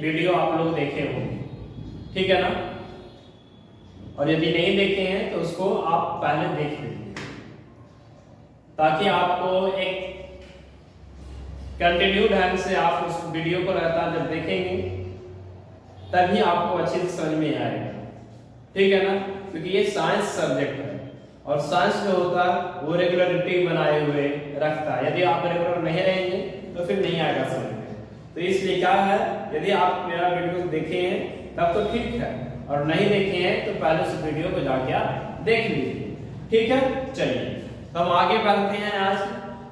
Video आप लोग देखे होंगे, ठीक है ना। और यदि नहीं देखे हैं तो उसको आप पहले देख लीजिए, ताकि आपको एक कंटिन्यू ढंग से आप उस वीडियो को लगातार जब देखेंगे तभी आपको अच्छे से समझ में आएगा, ठीक है ना। क्योंकि ये साइंस सब्जेक्ट है और साइंस जो होता है वो रेगुलरिटी बनाए हुए रखता है। यदि आप रेगुलर नहीं रहेंगे तो फिर नहीं आएगा समझ में। तो इसलिए क्या है, यदि आप मेरा वीडियो देखे हैं तब तो ठीक है, और नहीं देखे हैं तो पहले उस वीडियो को जाके आप देख लीजिए, ठीक है। चलिए तो हम आगे बढ़ते हैं आज,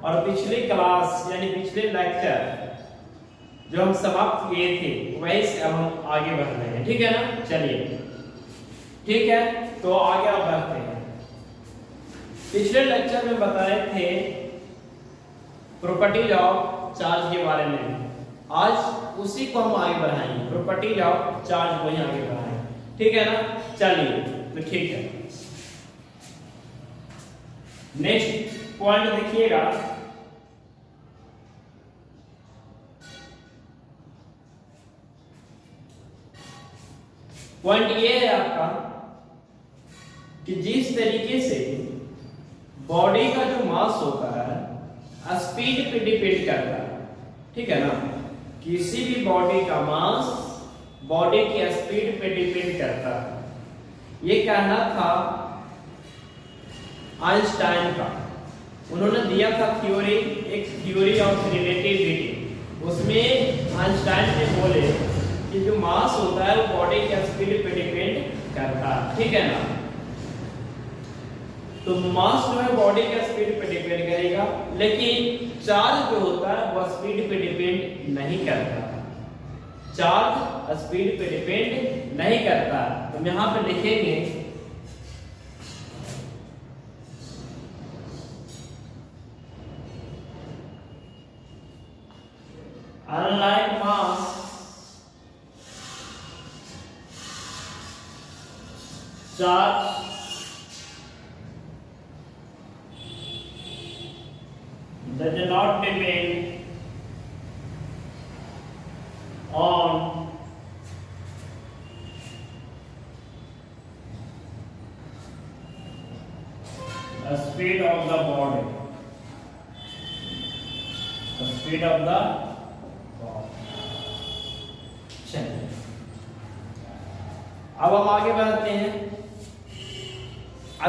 और पिछली क्लास यानी पिछले लेक्चर जो हम समाप्त किए थे वही से अब हम आगे बढ़ रहे हैं, ठीक है ना। चलिए ठीक है, तो आगे अब बढ़ते हैं। पिछले लेक्चर में बताए थे प्रॉपर्टीज ऑफ चार्ज के बारे में, आज उसी को हम आगे बढ़ाएंगे, प्रॉपर्टीज ऑफ चार्ज को ही आगे बढ़ाएंगे, ठीक है ना। चलिए तो ठीक है, नेक्स्ट पॉइंट देखिएगा। पॉइंट ये है आपका कि जिस तरीके से बॉडी का जो मास होता है स्पीड पे डिपेंड करता है, ठीक है ना। किसी भी बॉडी का मास बॉडी की स्पीड पे डिपेंड करता है। ये कहना था आइंस्टाइन का, उन्होंने दिया था थ्योरी, एक थ्योरी ऑफ रिलेटिविटी। उसमें आइंस्टाइन ने बोले कि जो मास होता है वो बॉडी की स्पीड पे डिपेंड करता है, ठीक है ना। तो मास जो है बॉडी के स्पीड पे डिपेंड करेगा, लेकिन चार्ज जो होता है वह स्पीड पे डिपेंड नहीं करता। चार्ज स्पीड पे डिपेंड नहीं करता। तो यहां पे लिखेंगे unlike mass charge does not depend on the speed of the body, the speed of the body। चलिए अब हम आगे बढ़ते हैं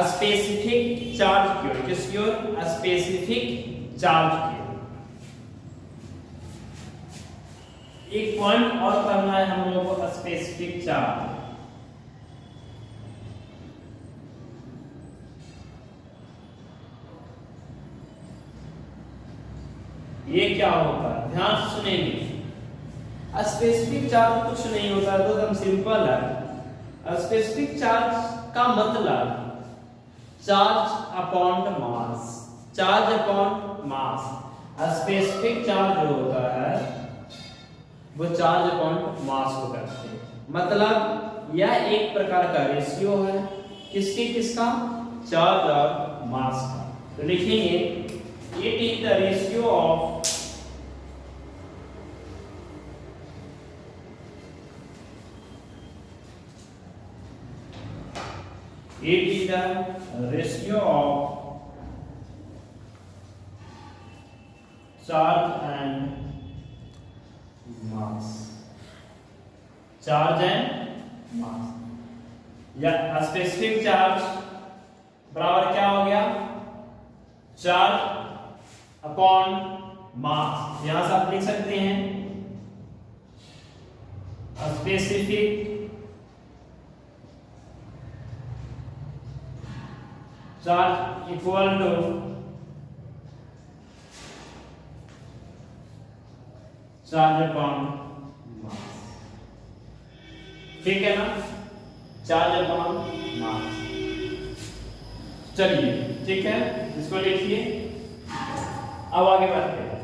स्पेसिफिक चार्ज की ओर। किसकी ओर? स्पेसिफिक चार्ज की ओर। एक पॉइंट और करना है हम लोगों को, स्पेसिफिक चार्ज। ये क्या होता है, ध्यान से सुनेंगे। स्पेसिफिक चार्ज कुछ नहीं होता है, तो एकदम सिंपल है। स्पेसिफिक चार्ज का मतलब चार्ज अपॉन मास, चार्ज अपॉन मास। स्पेसिफिक चार्ज जो होता है वो चार्ज अपॉन मास को करते हैं। मतलब यह एक प्रकार का रेशियो है, किसकी? किसका? चार्ज और मास का। तो लिखेंगे it is the ratio of it is the ratio of charge and mass, charge and mass। या स्पेसिफिक चार्ज बराबर क्या हो गया? Charge upon mass. यहां से आप लिख सकते हैं specific charge equal to charge upon mass, ठीक है ना। Charge upon mass. चलिए ठीक है, इसको लिखिए। अब आगे बढ़ते हैं।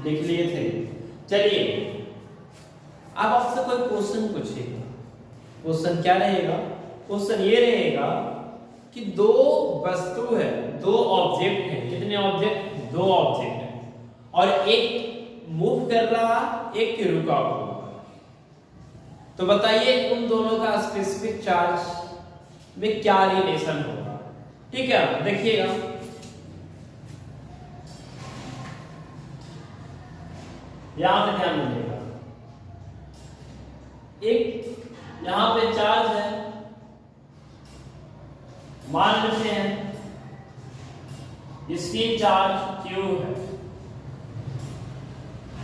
लिख लिए थे चलिए अब आपसे कोई क्वेश्चन पूछेगा। क्वेश्चन क्या रहेगा? क्वेश्चन ये रहेगा कि दो वस्तु है, दो ऑब्जेक्ट है। कितने ऑब्जेक्ट? दो ऑब्जेक्ट है और एक मूव कर रहा, एक रुका हुआ। तो बताइए उन दोनों का स्पेसिफिक चार्ज में क्या रिलेशन होगा? ठीक है, देखिएगा यहां पे ध्यान दीजिएगा। एक यहां पे चार्ज है, मान लेते हैं इसकी चार्ज Q है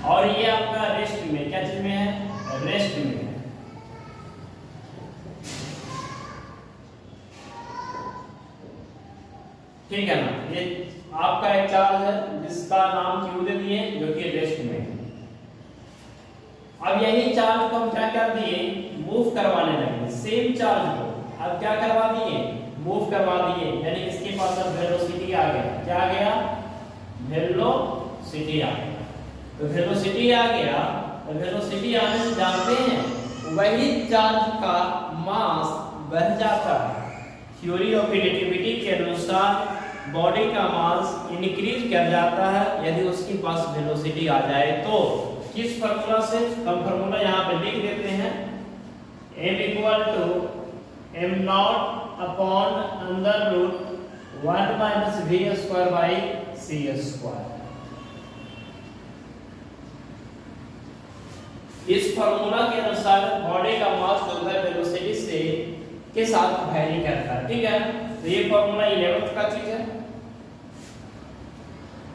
और ये आपका रेस्ट में, क्या चीज में है? रेस्ट में है। ठीक है ना, ये आपका एक चार्ज है जिसका नाम Q दे दिए जो कि रेस्ट में है। अब यही चार्ज को हम क्या कर दिए? मूव करवाने लगे। सेम चार्ज को अब क्या करवा दिए? मूव करवा दिए, यानी इसके पास अब वेलोसिटी आ गया। क्या आ गया? वेलोसिटी आ गया। तो वेलोसिटी आ गया, तो वेलोसिटी आने से जानते हैं वही चार्ज का मास बढ़ जाता है। थ्योरी ऑफ रिलेटिविटी के अनुसार बॉडी का मास इंक्रीज कर जाता है यदि उसके पास वेलोसिटी आ जाए तो। किस फार्मूला से? हम फार्मूला यहाँ पे लिख देते हैं, m equal to m not upon under root 1 minus v square by c square. इस फार्मूला के अनुसार बॉडी का मास होता है वेलोसिटी से के साथ वैरी करता है। ठीक है, तो ये फार्मूला 11th का चीज है।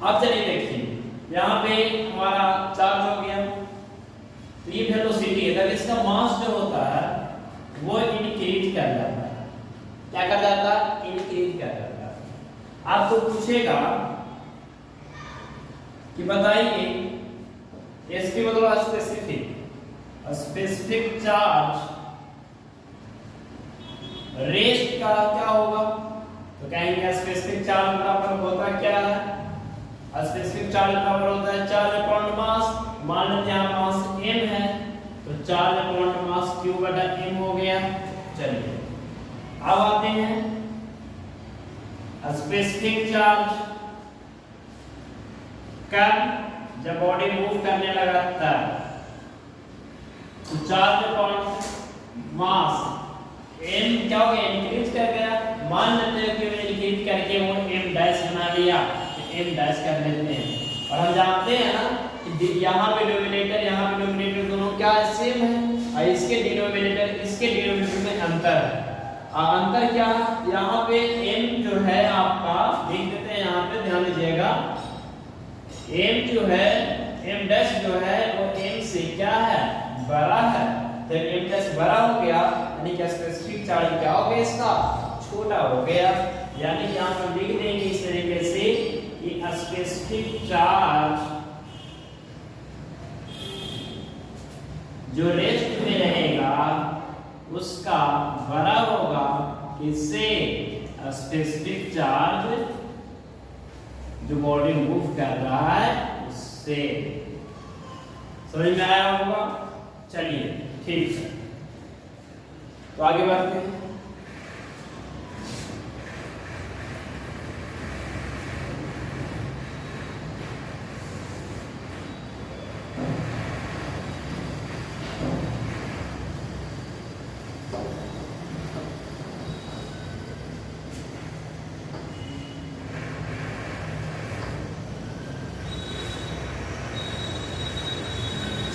अब चलिए देखिए, यहाँ पे हमारा चार्ज हो गया, तो ये वेलोसिटी है, तब इसका मास जो होता है वो इंक्रीज कर जाता है। क्या कर जाता है? इंक्रीज कर जाता है। आपको पूछेगा कि बताइए एसपी मतलब स्पेसिफिक चार्ज रेस्ट का क्या होगा? तो कहेंगे स्पेसिफिक चार्ज बराबर होता क्या है? स्पेसिफिक चार्ज बराबर होता है चार्ज अपॉन मास। मान लेते हैं मास m है, तो चार्ज अपॉन मास q बटा m हो गया। चलिए अब आते हैं स्पेसिफिक चार्ज कब? जब बॉडी मूव करने लगता है। तो चार्ज अपॉन मास m क्या हो गया? इंक्रीज कर गया। मान लेते हैं कि मैंने इंक्रीज करके वो m डैश बना लिया, तो m डैश कर लेते हैं। और हम जानते हैं ना कि यहाँ पे डिनोमिनेटर दोनों क्या सेम है, और इसके डिनोमिनेटर इसके डिनोमिनेटर में अंतर है। अंतर क्या है? यहाँ पे m जो है आपका लिख देते हैं, यहाँ पे ध्यान दीजिएगा, m जो है m डैश जो है वो m से क्या है? बड़ा है। तो m डैश बड़ा हो गया यानी कि स्पेसिफिक चार्ज क्या हो गया? इसका छोटा हो गया। यानी यहाँ पर लिख देंगे इस तरीके से कि स्पेसिफिक चार्ज जो रेस्ट में रहेगा उसका बड़ा होगा किससे? स्पेसिफिक चार्ज जो बॉडी मूव कर रहा है उससे। समझ में आया होगा? चलिए ठीक है, तो आगे बढ़ते हैं।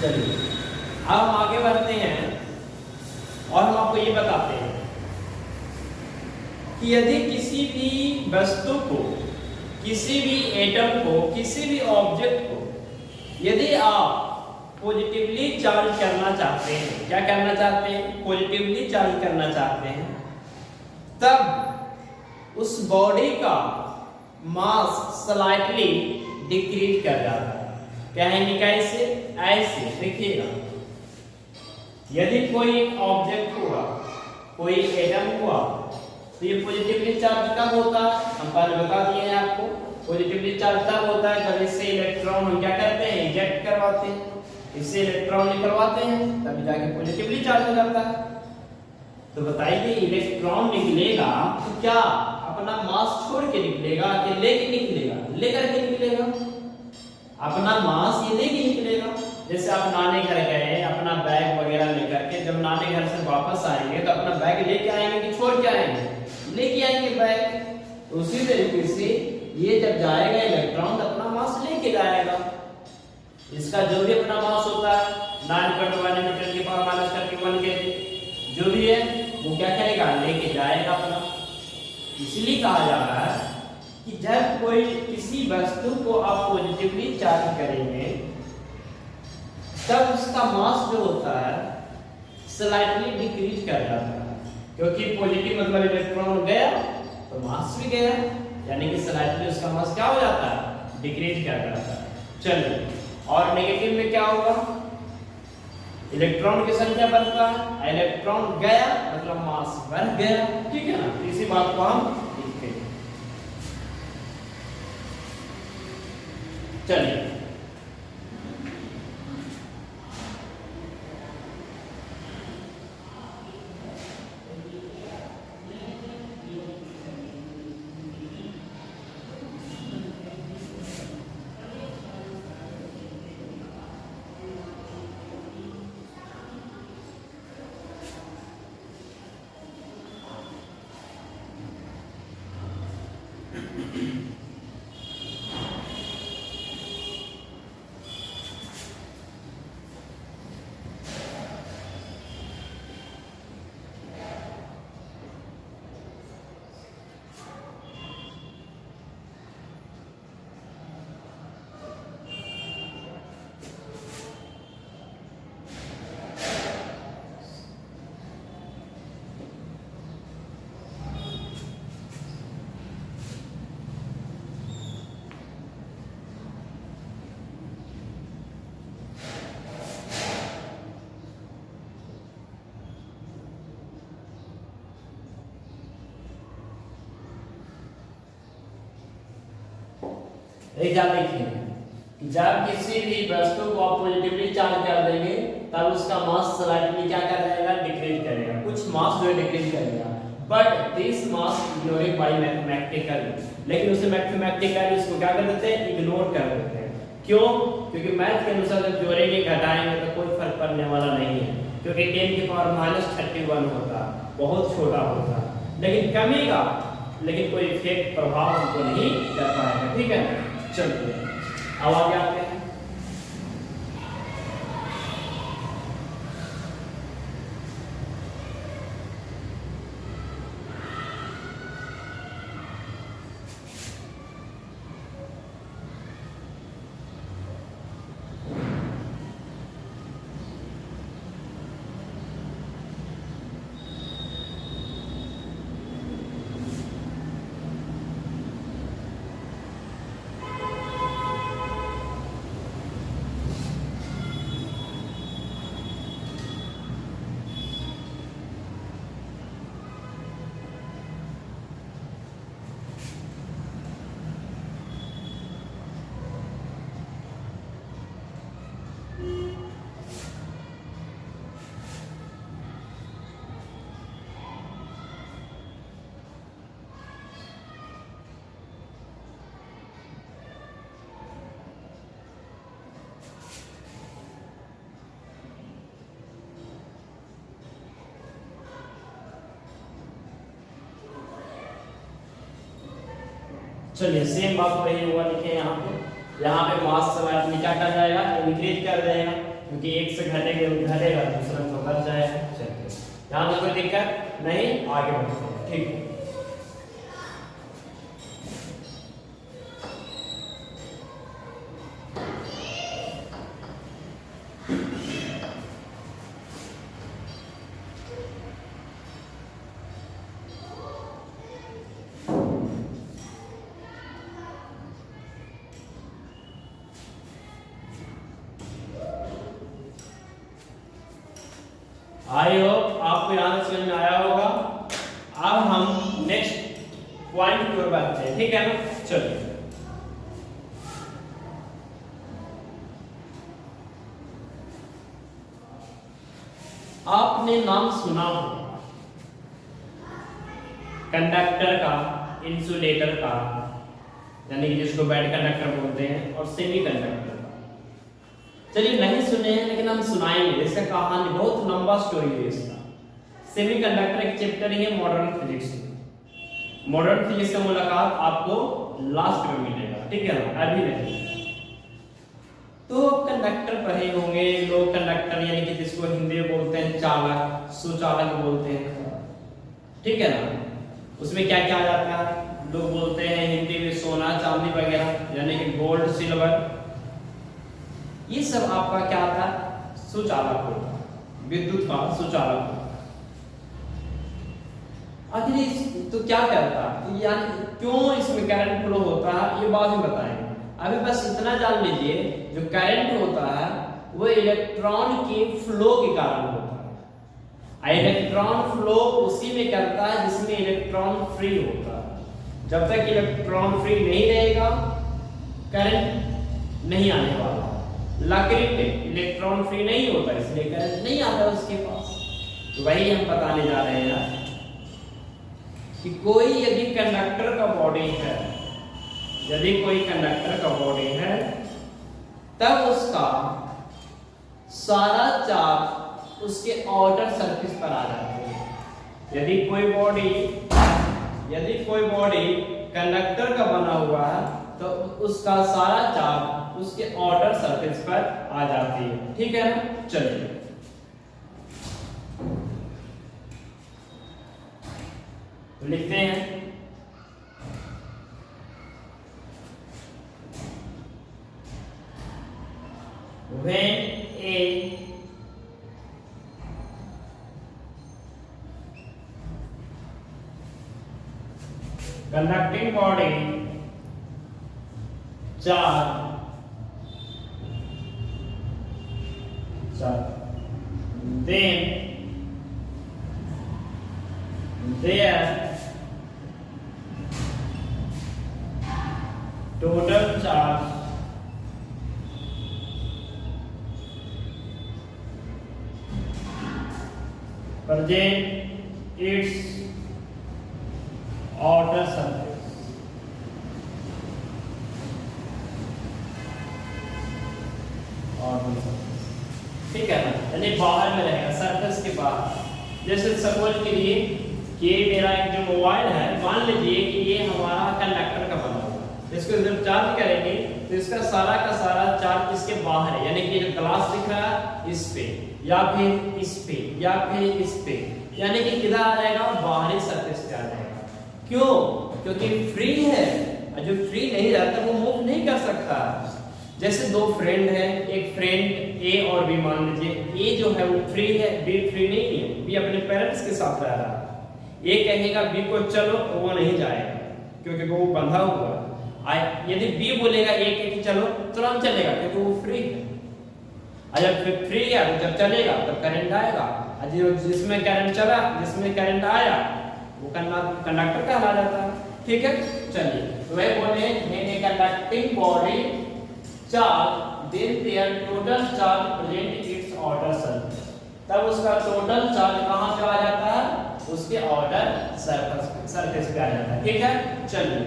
चलिए अब हम आगे बढ़ते हैं और हम आपको ये बताते हैं कि यदि किसी भी वस्तु को, किसी भी एटम को, किसी भी ऑब्जेक्ट को यदि आप पॉजिटिवली चार्ज करना चाहते हैं, क्या करना चाहते हैं? पॉजिटिवली चार्ज करना चाहते हैं, तब उस बॉडी का मास स्लाइटली डिक्रीज कर जाता है। कहेंगे कैसे? ऐसे देखिएगा, यदि कोई एक ऑब्जेक्ट हुआ, कोई एटम हुआ, तो ये पॉजिटिवली चार्ज कब होता है? हम पहले बता दिए हैं आपको पॉजिटिवली चार्ज तब होता है जब इससे इलेक्ट्रॉन हम क्या करते हैं, इजेक्ट करवाते हैं, इससे इलेक्ट्रॉन निकलवाते हैं, तब जाके पॉजिटिवली चार्ज हो जाता है। तो बताइए इलेक्ट्रॉन निकलेगा तो क्या अपना मास छोड़ के निकलेगा कि लेके निकलेगा? लेकर के निकलेगा। अपना मास ये लेके निकलेगा। जैसे आप नानी घर गए अपना बैग वगैरह लेकर के, जब नानी घर से वापस आएंगे तो अपना बैग लेके आएंगे कि छोड़ के आएंगे? लेके आएंगे बैग। तो उसी तरीके से ये जब जाएगा इलेक्ट्रॉन तो अपना मास लेके जाएगा। इसका जो भी अपना मास होता है 9.1 मीटर की पावर माइनस 31 केजी, जो भी है वो क्या करेगा, लेके जाएगा अपना। इसलिए कहा जा रहा है कि जब कोई किसी वस्तु को आप पॉजिटिवली चार्ज करेंगे तब उसका मास जो होता है स्लाइटली डिक्रीज कर जाता है, क्योंकि पॉजिटिव मतलब इलेक्ट्रॉन गया तो मास भी गया, यानी कि स्लाइटली उसका मास क्या हो जाता है, डिक्रीज कर जाता है। चलिए, और नेगेटिव में क्या होगा, इलेक्ट्रॉन की संख्या बढ़ता है, इलेक्ट्रॉन गया मतलब मास बढ़ गया। ठीक है ना, इसी बात को हम लिखते हैं। चलिए, एक याद रखिए, जब किसी भी वस्तु को आप पॉजिटिवली चार्ज कर देंगे तब उसका मास स्लाइटली क्या कर जाएगा, डिक्रीज करेगा, कुछ मास जो है डिक्रीज करेगा। But this mass ignoring bye mathematical, लेकिन उसे मैथमेटिकल इसको क्या कर देते हैं, इग्नोर कर देते हैं। क्यों? क्योंकि मैथ के अनुसार जब जोड़ेंगे घटाएंगे तो कोई फर्क पड़ने वाला नहीं है, क्योंकि 10 की पावर माइनस 31 होता, बहुत छोटा होता, लेकिन कमेगा लेकिन कोई इफेक्ट प्रभाव हमको नहीं कर पाएगा। ठीक है, चलिए अब आगे आते हैं। चलिए सेम बात वही हुआ, लिखे यहाँ पे मास स्लाइटली क्या कर जाएगा, इंक्रीज कर जाएगा, क्योंकि एक से घटेगा दूसरा तो बढ़ जाएगा। चलिए यहाँ पे कोई दिक्कत नहीं, आगे बढ़ते हैं। ठीक है, आई होप आपको यहाँ समझ में आया होगा। अब हम नेक्स्ट पॉइंट की ओर बढ़ते हैं। ठीक है ना, चलिए आपने नाम सुना होगा कंडक्टर का, इंसुलेटर का, यानी कि जिसको बैड कंडक्टर बोलते हैं, और सेमी कंडक्टर का। चलिए नहीं सुने हैं लेकिन हम सुनाएंगे, इसका कहानी बहुत लंबा स्टोरी है इसका। सेमी कंडक्टर एक चैप्टर ही है मॉडर्न फिजिक्स में। मॉडर्न फिजिक्स का मुलाकात आपको लास्ट में मिलेगा, ठीक है ना, अभी नहीं। तो कंडक्टर पढ़े होंगे लोग, कंडक्टर यानी कि जिसको हिंदी में बोलते हैं चालक, सुचालक बोलते हैं, ठीक है ना। उसमें क्या क्या आ जाता है, लोग बोलते हैं हिंदी में सोना चांदी वगैरह, यानी कि गोल्ड सिल्वर, ये सब आपका क्या था, सुचालक होता है, विद्युत का सुचालक होता है। आखिर तो क्या करता है, यानी क्यों इसमें करंट फ्लो होता है, ये बाद में बताएंगे। अभी बस इतना जान लीजिए, जो करंट होता है वो इलेक्ट्रॉन के फ्लो के कारण होता है। इलेक्ट्रॉन फ्लो उसी में करता है जिसमें इलेक्ट्रॉन फ्री होता है। जब तक इलेक्ट्रॉन फ्री नहीं रहेगा करंट नहीं आने वाला। लकड़ी में इलेक्ट्रॉन फ्री नहीं होता, इसलिए करंट नहीं आता उसके पास। तो वही हम बताने जा रहे हैं यार, कि कोई यदि कंडक्टर का बॉडी है, यदि कोई कंडक्टर का बॉडी है, तब उसका सारा चार्ज उसके आउटर सरफेस पर आ जाते हैं। यदि कोई बॉडी कंडक्टर का बना हुआ है तो उसका सारा चार्ज उसके आउटर सरफेस पर आ जाती है, ठीक है ना। चलिए तो लिखते हैं, when a conducting body charge then their total charge present its outer surface, ठीक है ना, यानी बाहर में रहेगा, सरफेस के बाहर। जैसे सपोज के लिए कि मेरा एक जो मोबाइल है, मान लीजिए कि ये हमारा कंडक्टर का बना हुआ है, इसको जब चार्ज करेंगे तो इसका सारा का सारा चार्ज इसके बाहर है, यानी कि जो ग्लास दिख रहा है इस पे, या फिर इस पे, या फिर इस पे, यानी कि किधर आ जाएगा, बाहरी सरफेस पे आ जाएगा। क्यों? क्योंकि फ्री है, और जो फ्री नहीं रहता वो मूव नहीं कर सकता। जैसे दो फ्रेंड हैं, एक फ्रेंड ए और बी, मान लीजिए ए जो है वो फ्री है, बी फ्री नहीं है, बी अपने पेरेंट्स के साथ रह रहा है। ए कहेगा बी को चलो तो वो नहीं जाएगा क्योंकि वो बंधा हुआ है। यदि बी बोलेगा ए के चलो तुरंत चलेगा क्योंकि वो फ्री है। जब फ्री है तो जब चलेगा तब करंट आएगा, जिसमें करंट चला, जिसमें करंट आया वो कंडक्टर कहला जाता है, ठीक है। चलिए तो वह बोले in conducting body charge then their total charge present its outer surface, तब उसका टोटल चार्ज कहां पे आ जाता है, उसके आउटर सरफेस पे आ जाता है, ठीक है। चलिए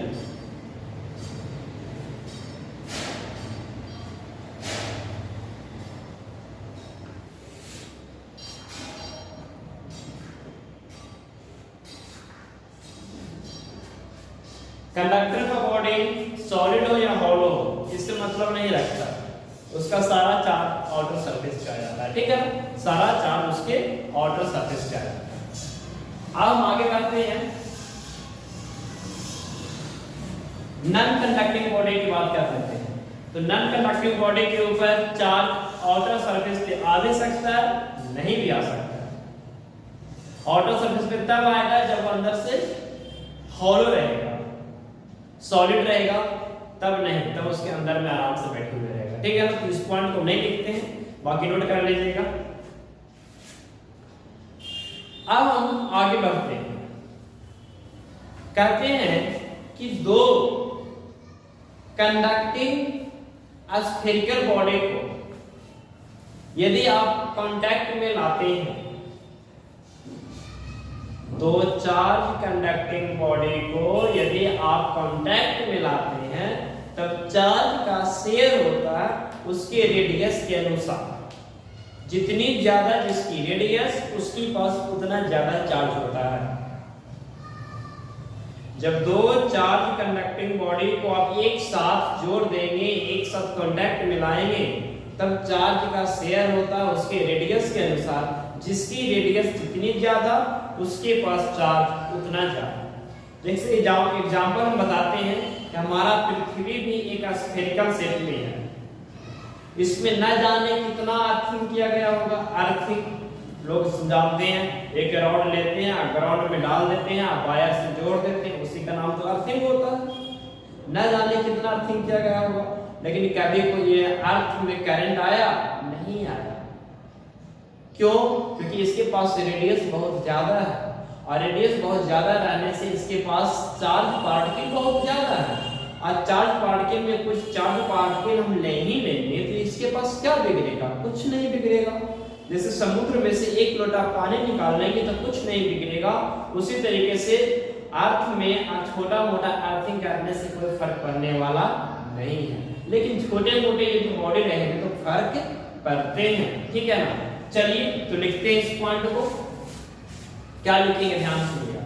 कंडक्टर का बॉडी सॉलिड हो या हॉलो हो इससे मतलब नहीं रखता, उसका सारा चार्ज आउटर सरफेस पे आ जाता है, ठीक है। सारा चार्ज उसके आउटर सरफेस पे आ जाता है। अब हम आगे बढ़ते हैं, नॉन कंडक्टिंग बॉडी की बात कर लेते हैं। तो नॉन कंडक्टिंग बॉडी के ऊपर चार्ज आउटर सरफेस पे आ भी सकता है, नहीं भी आ सकता है। आउटर सरफेस पे तब आएगा जब अंदर से हॉलो रहेगा, सॉलिड रहेगा तब नहीं, तब उसके अंदर में आराम से बैठे हुए रहेगा, ठीक है ना। तो इस पॉइंट को नहीं लिखते हैं, बाकी नोट कर लीजिएगा। अब हम आगे बढ़ते हैं, कहते हैं कि दो कंडक्टिंग स्फेरिकल बॉडी को यदि आप कांटेक्ट में लाते हैं दो चार्ज कंडक्टिंग बॉडी को यदि आप कांटेक्ट में लाते हैं तब चार्ज का शेयर होता है उसके रेडियस के अनुसार। जितनी ज्यादा जिसकी रेडियस उसके पास उतना ज्यादा चार्ज होता है। जब दो चार्ज कंडक्टिंग बॉडी को आप एक साथ जोड़ देंगे, एक साथ कांटेक्ट में लाएंगे, तब चार्ज का शेयर होता है उसके रेडियस के अनुसार। जिसकी रेडियस जितनी ज्यादा उसके पास चार्ज उतना ज्यादा। जैसे एग्जांपल हम बताते हैं कि हमारा पृथ्वी भी एक स्फेरिकल शेप में है। इसमें न जाने कितना अर्थिंग किया गया होगा। अर्थिंग लोग जानते हैं, एक रॉड लेते हैं, ग्राउंड में डाल देते हैं, वायर से जोड़ देते हैं, उसी का नाम तो अर्थिंग होता है। न जाने कितना अर्थिंग किया गया होगा, लेकिन कभी कोई ये अर्थ में करंट आया नहीं आया। क्यों? क्योंकि इसके पास रेडियस बहुत ज्यादा है, और रेडियस बहुत ज्यादा रहने से इसके पास चार्ज पार्टिकल बहुत ज्यादा है। और चार्ज पार्टिकल में कुछ चार्ज पार्टिकल हम ले ही लेंगे तो इसके पास क्या बिगड़ेगा? कुछ नहीं बिगड़ेगा। जैसे समुद्र में से एक लोटा पानी निकाल लेंगे तो कुछ नहीं बिगड़ेगा, उसी तरीके से अर्थ में छोटा मोटा अर्थिंग करने से कोई फर्क पड़ने वाला नहीं है। लेकिन छोटे मोटे यदि बॉडी रहेंगे तो फर्क पड़ते हैं। ठीक है ना? चलिए तो लिखते हैं इस पॉइंट को। क्या लिखेंगे? ध्यान सुनिएगा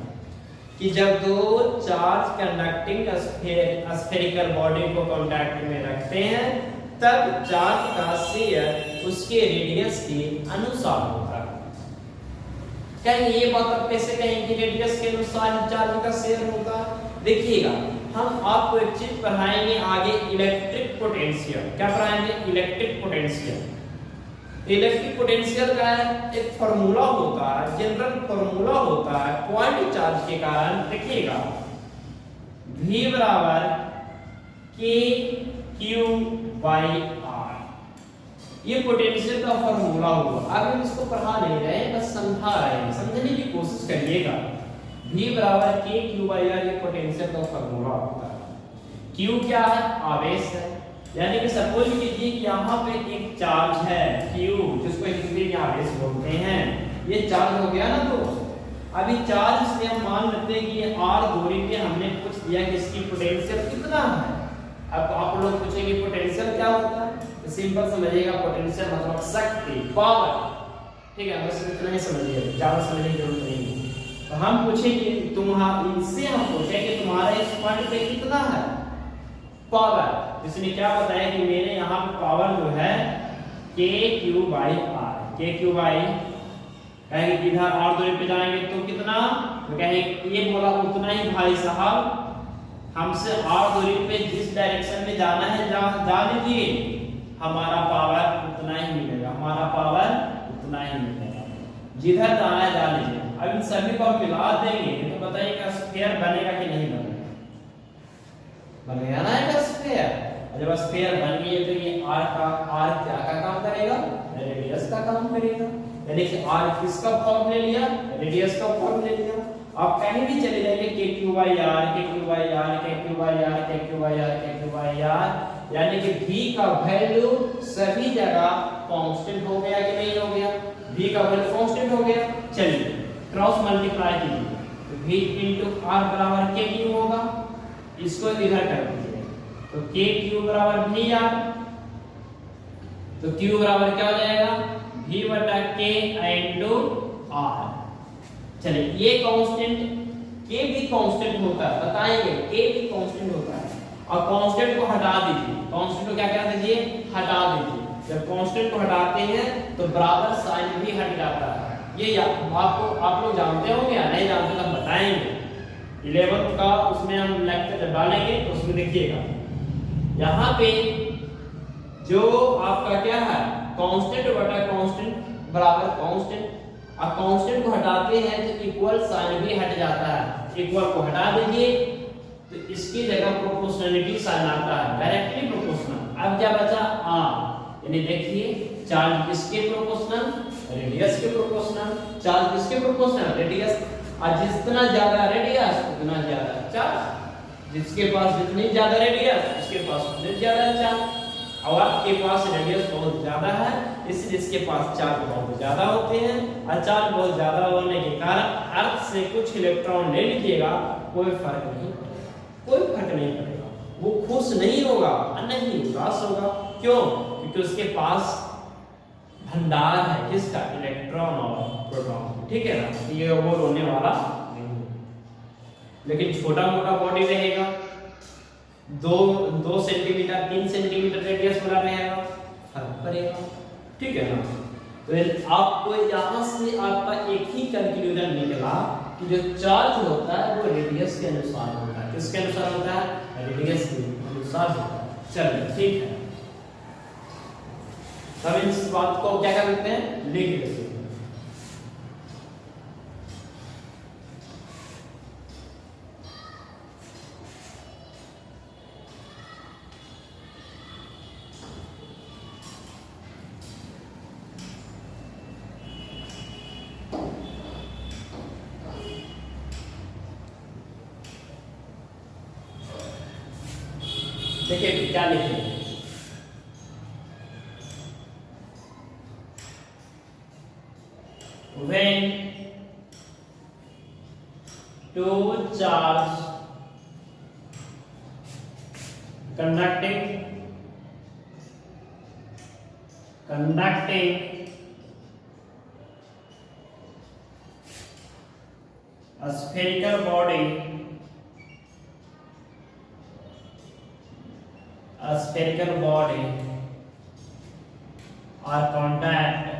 कि जब दो चार्ज कंडक्टिंग स्फेरिकल बॉडी को कांटेक्ट में रखते हैं तब चार्ज का शेयर उसके रेडियस के अनुसार होता है। कहेंगे ये बात आप कैसे कहेंगे रेडियस के अनुसार चार्ज का शेयर होता है? देखिएगा, हम आपको एक चीज पढ़ाएंगे आगे, इलेक्ट्रिक पोटेंशियल। क्या पढ़ाएंगे? Electric potential. इलेक्ट्रिक पोटेंशियल का एक फार्मूला होता है, जनरल फार्मूला होता है पॉइंट चार्ज के कारण। देखिएगा, V बराबर KQ/R, ये पोटेंशियल का फार्मूला हुआ। अब हम इसको पढ़ा नहीं रहे हैं, बस समझा रहे हैं, समझने की कोशिश करिएगा। V बराबर KQ/R ये पोटेंशियल का फार्मूला होता है। Q क्या है? आवेश है। यानी कि सपोज कीजिए कि यहाँ पे एक चार्ज है Q, जिसको हिंदी में आवेश बोलते हैं। ये चार्ज हो गया ना दोस्त। अभी चार्ज से हम मान लेते हैं कि R दूरी पे हमने पूछ दिया कि इसकी पोटेंशियल कितना है। अब आप लोग पूछेंगे पोटेंशियल क्या होता है, तो सिंपल समझिएगा, पोटेंशियल मतलब शक्ति, पावर। ठीक है, बस इतना ही समझिए, ज्यादा समझने की जरूरत नहीं है। तो हम पूछेंगे इनसे हम पूछेंगे तुम्हारा इस पॉइंट पे कितना है पावर। इसने क्या बताया कि मेरे यहाँ पे पावर जो है KQ/R। KQ/, कहेंगे इधर R दूरी पे जाएंगे तो कितना, तो कहेंगे ये बोला उतना ही भाई साहब, हमसे R दूरी पे जिस डायरेक्शन में जाना है जा लीजिए, हमारा पावर उतना ही मिलेगा, हमारा पावर उतना ही मिलेगा। जिधर जाना है जा लीजिए। अब इन सभी को मिला देंगे तो बताइएगा स्फीयर बनेगा कि नहीं बनेगा? बनेगा ना एक स्फीयर। जब स्फीयर बन गई तो ये R क्या का काम करेगा? रेडियस का काम करेगा। यानी कि R किसका फॉर्म ले लिया? रेडियस का फॉर्म ले लिया। आप कहीं भी चले जाइए KQ/R, KQ/R, KQ/R, KQ/R, KQ/R, यानी कि V का वैल्यू सभी जगह कांस्टेंट हो गया कि नहीं हो गया? V का वैल्यू कांस्टेंट हो गया। चलिए क्रॉस मल्टीप्लाई कीजिए तो V * R बराबर KQ होगा। इसको इधर कर दीजिए तो KQ बराबर VR, तो Q बराबर क्या हो जाएगा? V/K * R। चलिए ये कांस्टेंट K भी कांस्टेंट होता है, बताएंगे K भी कांस्टेंट होता है। और कांस्टेंट को हटा दीजिए, कांस्टेंट को क्या कर दीजिए? हटा दीजिए। जब कांस्टेंट को हटाते हैं तो बराबर साइन भी हट जाता है। ये आपको आप लोग जानते होंगे या नहीं जानते तो बताएंगे। 11th का उसमें हम लेक्चर जब डालेंगे तो उसमें देखिएगा, यहाँ पे जो आपका क्या है कांस्टेंट बटा कांस्टेंट बराबर कांस्टेंट। अब कांस्टेंट को हटाते हैं तो इक्वल साइन भी हट जाता है। इक्वल को हटा दीजिए तो इसकी जगह प्रोपोर्शनलिटी साइन आता है, डायरेक्टली प्रोपोर्शनल। अब क्या बचा? R। यानी देखिए चार्ज किसके प्रोपोर्शनल? रेडियस के प्रोपोर्शनल। चार्ज किसके प्रोपोर्शनल? रेडियस। और जितना ज्यादा रेडियस उतना ज्यादा चार्ज। जिसके पास जितनी ज्यादा रेडियस उसके पास उतने ज्यादा चार्ज। और आपके पास रेडियस बहुत ज्यादा है, इसलिए इसके पास चार्ज बहुत ज्यादा होते हैं, और चार्ज बहुत ज्यादा होने के कारण अर्थ से कुछ इलेक्ट्रॉन ले लीजिएगा, कोई फर्क नहीं पड़ेगा, कोई फर्क नहीं पड़ेगा, वो खुश नहीं होगा और नहीं उदास होगा। क्यों? क्योंकि उसके पास भंडार है किसका? इलेक्ट्रॉन और प्रोटॉन। ठीक है ना, ये वो रोने वाला नहीं है। लेकिन छोटा मोटा बॉडी रहेगा, 2 सेंटीमीटर 3 सेंटीमीटर रेडियस वाला रहेगा, फर्क पड़ेगा। ठीक है ना, तो आपको यहाँ से आपका एक ही कंक्लूजन निकला कि जो चार्ज होता है वो रेडियस के अनुसार होता है। किसके अनुसार होता है? रेडियस के अनुसार होता है। चलिए ठीक है, तब इस बात को क्या कर सकते हैं? लिख देते हैं। देखिए क्या लिखे, when two charge conducting a spherical body or contact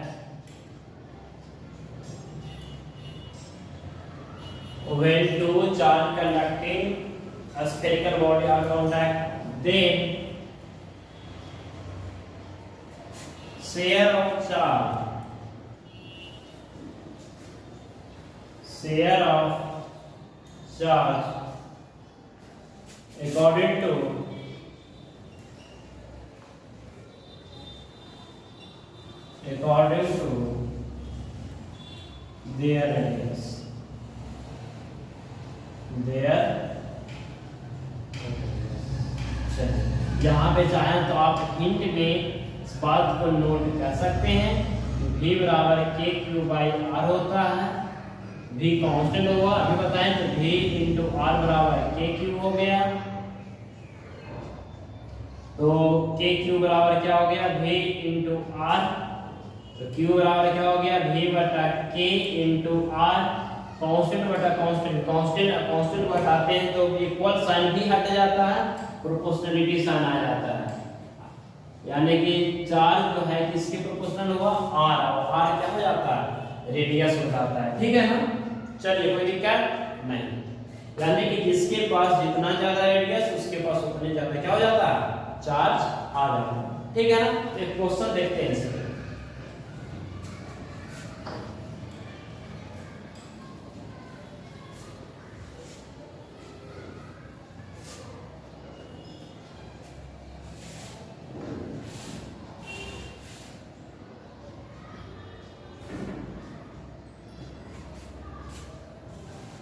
when two charge conducting a spherical body or contact, then share of charge according to their radius. यहाँ पे चाहें तो आप हिंट में इस बात को नोट कर सकते हैं कि V बराबर KQ/R होता है। V कांस्टेंट होगा, अभी बताएं तो V इंटू R बराबर KQ हो गया, तो KQ बराबर क्या हो गया? V इंटू R, तो Q बराबर क्या हो गया? V बटा K इंटू R, कांस्टेंट बटा कांस्टेंट, कांस्टेंट घटाते हैं तो इक्वल साइन भी हट जाता है, प्रोपोर्शनलिटी साइन आ जाता है, यानी कि चार्ज जो है किसके प्रोपोर्शनल होगा? R, और R क्या हो जाता है? रेडियस हो जाता है। ठीक है ना, चलिए कोई दिक्कत नहीं, यानी कि जिसके पास जितना ज्यादा रेडियस उसके पास उतने ज्यादा क्या हो जाता है? चार्ज आ जाता है। ठीक है ना, एक क्वेश्चन देखते हैं इसमें।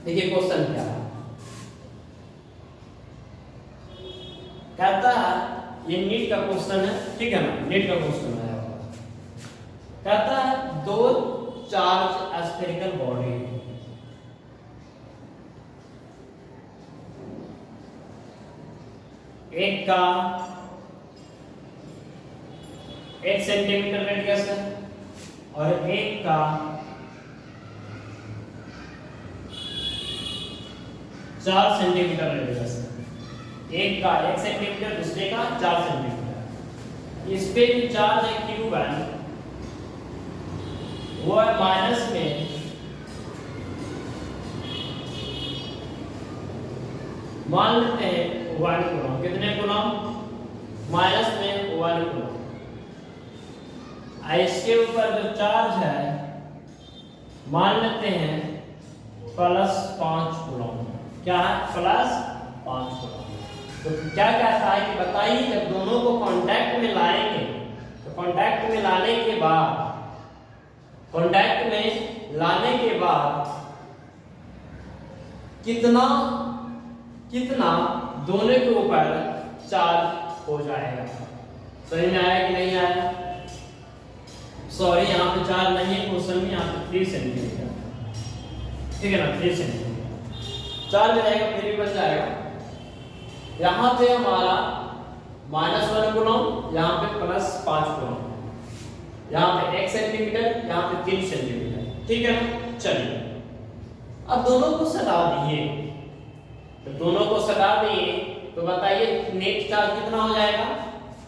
देखिए क्वेश्चन क्या है, कहता है, ये नीट का क्वेश्चन है। ठीक है ना, नीट का क्वेश्चन है, कहता है 2 चार्ज स्फेरिकल बॉडी, एक का 1 सेंटीमीटर रेडियस है और एक का 4 सेंटीमीटर रेडियस है। एक का 1 सेंटीमीटर, दूसरे का 4 सेंटीमीटर। इस पे जो चार्ज है Q1 वो है माइनस में मान लेते हैं 1 कूलम। कितने कूलम? माइनस में 1 कूलम। इसके ऊपर जो चार्ज है मान लेते हैं +5 कूलम। क्या है? +5 कूलम। तो क्या कहता है कि बताइए जब दोनों को कांटेक्ट में लाएंगे तो कांटेक्ट में लाने के बाद कितना दोनों के ऊपर चार्ज हो जाएगा। समझ में आया कि नहीं आया? सॉरी यहाँ पे 4 नहीं है क्वेश्चन में, यहाँ पे 3 सेंटीमीटर, ठीक है ना, 3 सेंटीमीटर 4 में रहेगा फिर भी बच जाएगा। यहाँ पे हमारा -1 कूलम, यहाँ पे +5 कूलम, यहाँ पे 1 सेंटीमीटर, यहाँ पे 3 सेंटीमीटर, ठीक है ना। चलिए अब दोनों को सटा दिए, तो दोनों को सटा दिए तो बताइए नेट चार्ज कितना हो जाएगा,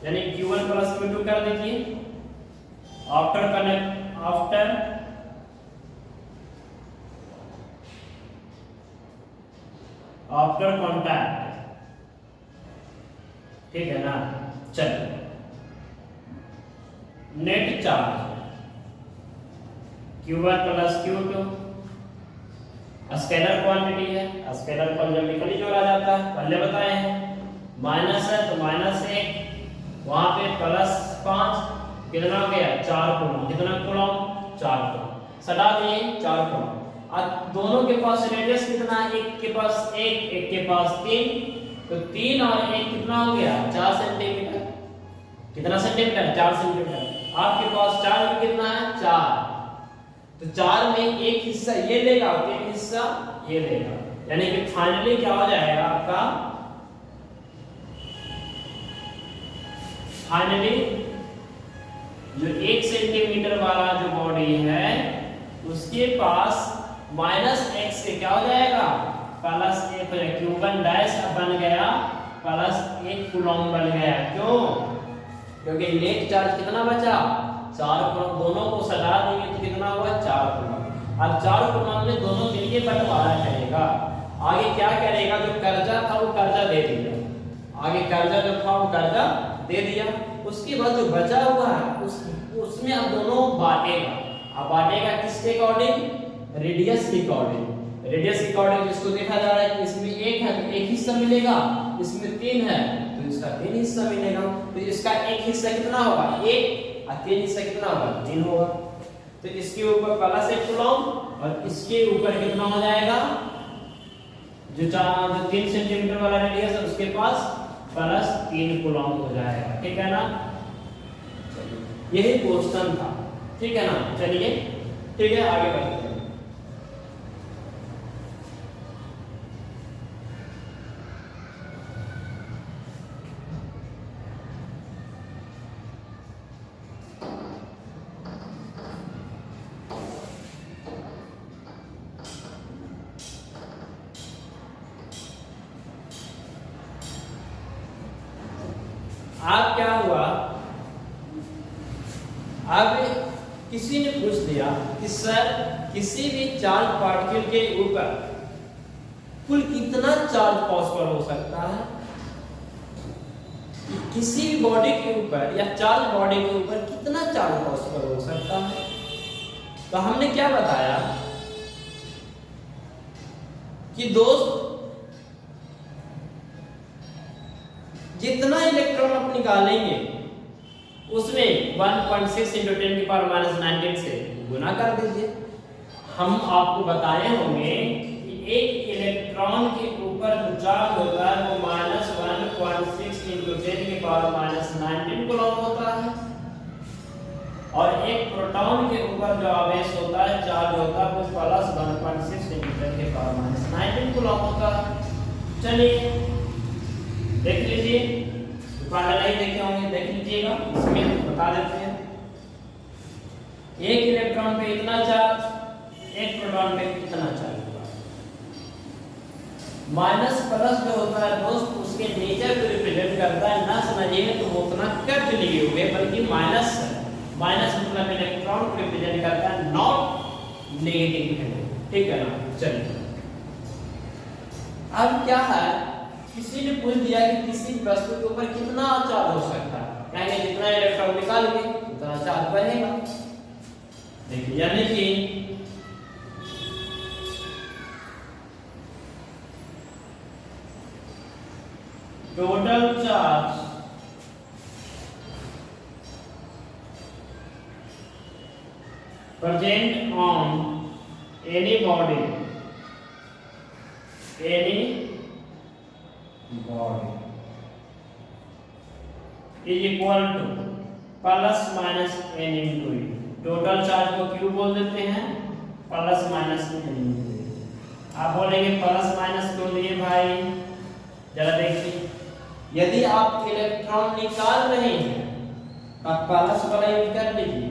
यानी Q1 + Q2 कर दीजिए। आफ्टर कॉन्टैक्ट, ठीक है ना। चलिए net charge Q1 + Q2 scalar quantity है, स्केलर पॉलिटिकली जोड़ा जाता है, पहले बताए हैं। माइनस है तो -1, वहां पे +5, कितना हो गया 4 कूलम, कितना कूलम 4 कूलम, सटा दिए 4 कूलम। अब दोनों के पास रेडियस कितना है, एक के पास 1, एक के पास 3, तो 3 और 1 कितना हो गया 4 सेंटीमीटर, कितना सेंटीमीटर 4 सेंटीमीटर। आपके पास 4 में कितना है 4, तो 4 में एक हिस्सा ये लेगा, एक हिस्सा ये लेगा, यानी कि फाइनली क्या हो जाएगा आपका, फाइनली जो 1 सेंटीमीटर वाला जो बॉडी है उसके पास -x से क्या हो जाएगा +1 हो जाएगा। Q1 डैश अब बन गया +1 कूलम बन गया। क्यों? क्योंकि नेट चार्ज कितना बचा 4 कूलम, दोनों को सटा देंगे तो कितना हुआ 4 कूलम। अब 4 कूलम में दोनों मिलके बंटवारा करेगा। आगे क्या करेगा, जो कर्जा था वो कर्जा दे दिया, आगे कर्जा जो था वो कर्जा दे दिया, उसके बाद जो बचा हुआ है उसमें अब दोनों बांटेगा। अब बांटेगा किसके अकॉर्डिंग, रेडियस के अकॉर्डिंग, रेडियस के अकॉर्डिंग। जिसको देखा जा रहा है कि इसमें 1 है तो 1 हिस्सा मिलेगा, इसमें 3 है तो इसका 3 हिस्सा मिलेगा, तो इसका 1 हिस्सा कितना होगा 1 और 3 हिस्सा कितना होगा 3 होगा। तो इसके ऊपर +1 कूलम और इसके ऊपर कितना हो जाएगा, जो 3 सेंटीमीटर वाला रेडियस है उसके पास +3 कूलम हो जाएगा, ठीक है ना। यही क्वेश्चन था, ठीक है ना। चलिए ठीक है आगे बढ़ते हैं। अब क्या हुआ, अब किसी ने पूछ दिया कि सर किसी भी चार्ज पार्टिकल के ऊपर कुल कितना चार्ज पॉसिबल हो सकता है, किसी भी बॉडी के ऊपर या चार्ज बॉडी के ऊपर कितना चार्ज पॉसिबल हो सकता है। तो हमने क्या बताया कि दोस्त जितना इलेक्ट्रॉन आप निकालेंगे उसमें 1.6 × 10⁻⁻⁻⁹ से गुना कर दीजिए। हम आपको बताए होंगे कि एक इलेक्ट्रॉन के ऊपर जो चार्ज होता है वो -1.6 × 10⁻⁻⁹ कूलम होता है, और एक प्रोटॉन के ऊपर जो आवेश होता है चार्ज होता है वो +1.6 × 10⁻⁹ कूलम होता है। चलिए देख लीजिए, पहले नहीं देखे होंगे देख लीजिएगा, इसमें बता देते हैं। एक इलेक्ट्रॉन पे इतना चार्ज, एक प्रोटॉन पे कितना चार्ज होगा। माइनस प्लस जो होता है दोस्त उसके नेचर को रिप्रेजेंट करता है, ना समझिए तो वो उतना कट लिए हुए, बल्कि माइनस मतलब इलेक्ट्रॉन को रिप्रेजेंट करता है, नॉट नेगेटिव, ठीक है ना। चलिए अब क्या है, किसी ने पूछ दिया कि किसी वस्तु के ऊपर कितना चार्ज हो सकता है, कहेंगे जितना इलेक्ट्रॉन निकालेंगे उतना चार्ज बढ़ेगा। देखिए यानी कि total charge present on any body is equal two plus minus n into E. Total charge को क्यू बोल देते हैं, प्लस माइनस n इंटू ई। आप बोलेंगे प्लस माइनस क्यों दिए भाई, जरा देखिए, यदि आप इलेक्ट्रॉन निकाल रहे हैं आप प्लस वाला यूज कर लीजिए,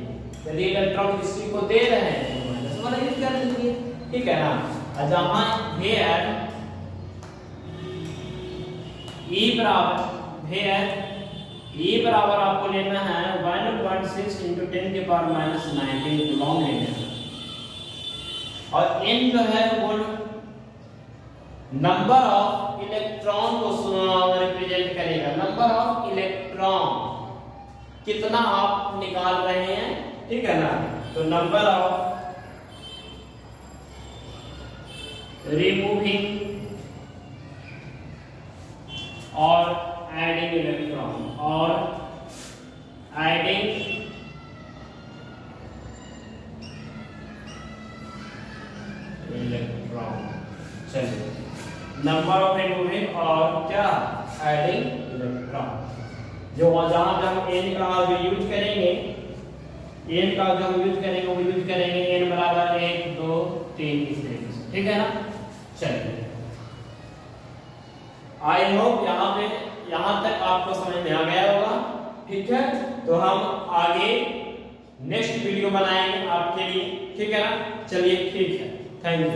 यदि इलेक्ट्रॉन किसी को दे रहे हैं तो माइनस वाला यूज कर लीजिए, ठीक है ना। जहां हेयर ई बराबर आपको लेना है 1.6 × 10⁻⁻19 कूलम लेना है, और n जो है वो नंबर ऑफ इलेक्ट्रॉन को रिप्रेजेंट करेगा, नंबर ऑफ इलेक्ट्रॉन कितना आप निकाल रहे हैं, ठीक है ना। तो नंबर ऑफ रिमूविंग और एडिंग इलेक्ट्रॉन, और एडिंग इलेक्ट्रॉन, चलिए नंबर ऑफ रिमूविंग और क्या एडिंग इलेक्ट्रॉन। जो जहां पे हम n का जो यूज करेंगे, n का जो हम यूज करेंगे वो यूज करेंगे n बराबर 1 2 3 इस तरीके से, ठीक है ना। चलिए आई होप यहाँ तक आपको समझ में आ गया होगा, ठीक है। तो हम आगे नेक्स्ट वीडियो बनाएंगे आपके लिए, ठीक है ना। चलिए ठीक है, थैंक यू।